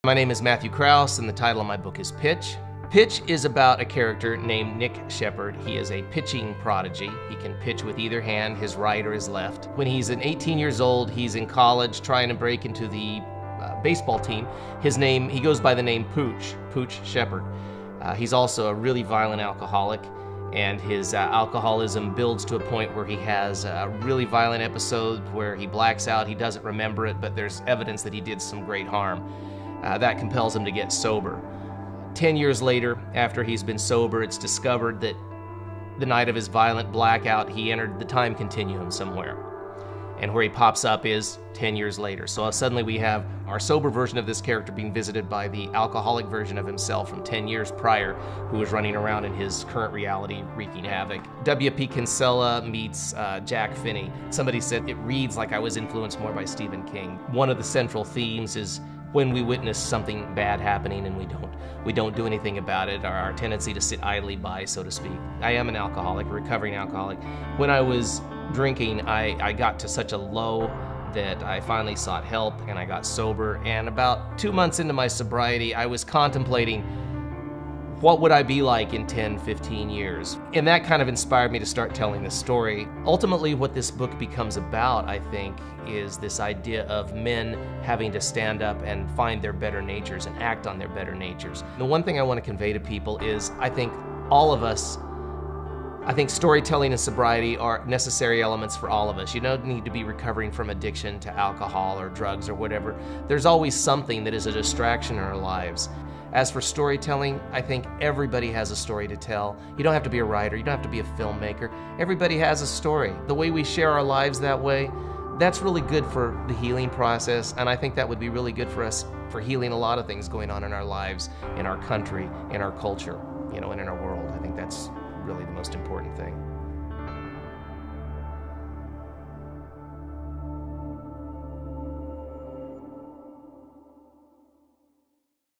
My name is Matthew Krause, and the title of my book is Pitch. Pitch is about a character named Nick Shepard. He is a pitching prodigy. He can pitch with either hand, his right or his left. When he's 18 years old, he's in college trying to break into the baseball team. He goes by the name Pooch, Pooch Shepard. He's also a really violent alcoholic, and his alcoholism builds to a point where he has a really violent episode where he blacks out. He doesn't remember it, but there's evidence that he did some great harm. That compels him to get sober. 10 years later, after he's been sober, it's discovered that the night of his violent blackout, he entered the time continuum somewhere. And where he pops up is 10 years later. So suddenly we have our sober version of this character being visited by the alcoholic version of himself from 10 years prior, who was running around in his current reality wreaking havoc. W.P. Kinsella meets Jack Finney. Somebody said it reads like I was influenced more by Stephen King. One of the central themes is when we witness something bad happening and we don't do anything about it, or our tendency to sit idly by, so to speak. I am an alcoholic, a recovering alcoholic. When I was drinking, I got to such a low that I finally sought help and I got sober. And about 2 months into my sobriety, I was contemplating what would I be like in 10, 15 years? And that kind of inspired me to start telling this story. Ultimately, what this book becomes about, I think, is this idea of men having to stand up and find their better natures and act on their better natures. The one thing I want to convey to people is I think storytelling and sobriety are necessary elements for all of us. You don't need to be recovering from addiction to alcohol or drugs or whatever. There's always something that is a distraction in our lives. As for storytelling, I think everybody has a story to tell. You don't have to be a writer, you don't have to be a filmmaker. Everybody has a story. The way we share our lives that way, that's really good for the healing process, and I think that would be really good for us for healing a lot of things going on in our lives, in our country, in our culture, and in our world. I think that's really the most important thing.